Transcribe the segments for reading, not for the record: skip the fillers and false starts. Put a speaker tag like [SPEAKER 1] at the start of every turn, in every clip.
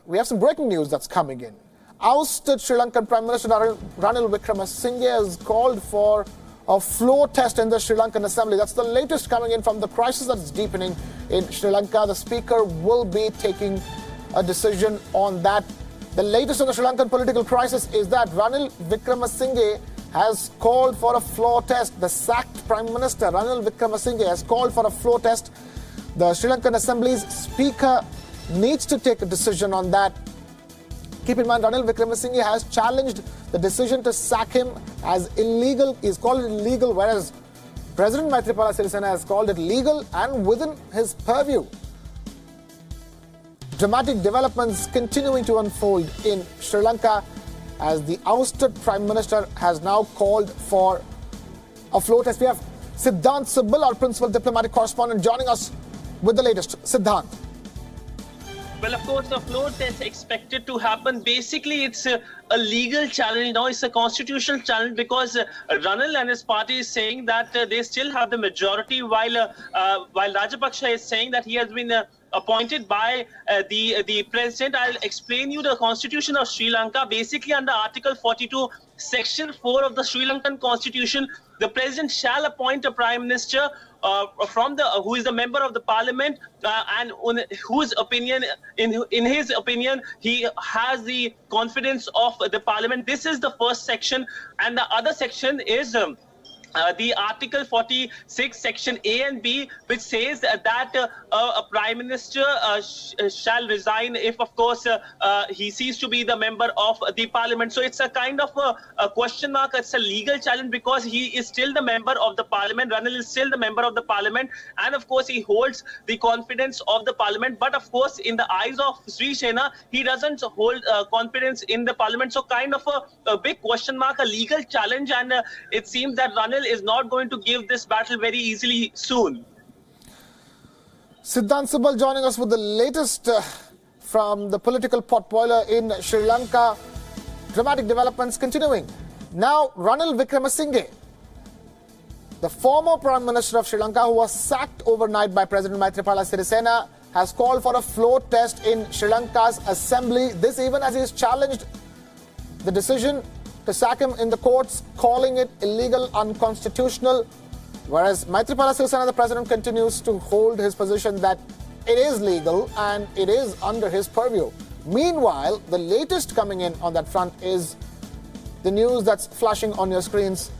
[SPEAKER 1] we have some breaking news that's coming in. Ousted Sri Lankan Prime Minister Ranil Wickremesinghe has called for a floor test in the Sri Lankan Assembly. That's the latest coming in from the crisis that's deepening in Sri Lanka. The Speaker will be taking a decision on that. The latest on the Sri Lankan political crisis is that Ranil Wickremesinghe has called for a floor test. The sacked Prime Minister Ranil Wickremesinghe has called for a floor test. The Sri Lankan Assembly's Speaker needs to take a decision on that. Keep in mind, Ranil Wickremesinghe has challenged the decision to sack him as illegal. He's called it illegal, whereas President Maithripala Sirisena has called it legal and within his purview. Dramatic developments continuing to unfold in Sri Lanka as the ousted Prime Minister has now called for a floor test. We have Siddhant Subbil, our principal diplomatic correspondent, joining us with the latest. Siddhant.
[SPEAKER 2] Well, of course, the floor test expected to happen. Basically, it's a legal challenge. Now, it's a constitutional challenge because Ranil and his party is saying that they still have the majority, while Rajapaksa is saying that he has been appointed by the president. I'll explain you the constitution of Sri Lanka. Basically, under Article 42, Section 4 of the Sri Lankan Constitution, the president shall appoint a prime minister who is a member of the parliament and whose opinion, in his opinion, he has the confidence of the parliament. This is the first section, and the other section is the Article 46, Section A and B, which says that a Prime Minister shall resign if, of course, he ceases to be the member of the Parliament. So it's a kind of a question mark. It's a legal challenge because he is still the member of the Parliament. Ranil is still the member of the Parliament. And, of course, he holds the confidence of the Parliament. But, of course, in the eyes of Sri Sena, he doesn't hold confidence in the Parliament. So kind of a big question mark, a legal challenge. And it seems that Ranil is not going to give this battle very easily soon.
[SPEAKER 1] Siddhant Subbil joining us with the latest from the political potboiler in Sri Lanka. Dramatic developments continuing. Now, Ranil Wickremesinghe, the former Prime Minister of Sri Lanka, who was sacked overnight by President Maithripala Sirisena, has called for a floor test in Sri Lanka's assembly. This even as he has challenged the decision to sack him in the courts, calling it illegal, unconstitutional, whereas Maithripala Sirisena, the president, continues to hold his position that it is legal and it is under his purview. Meanwhile, the latest coming in on that front is the news that's flashing on your screens.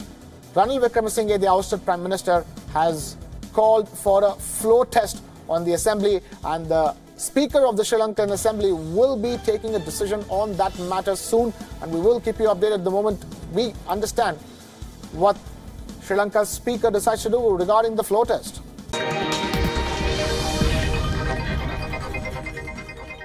[SPEAKER 1] Ranil Wickremesinghe, the ousted Prime Minister, has called for a floor test on the assembly, and the Speaker of the Sri Lankan Assembly will be taking a decision on that matter soon, and we will keep you updated the moment we understand what Sri Lanka's Speaker decides to do regarding the floor test.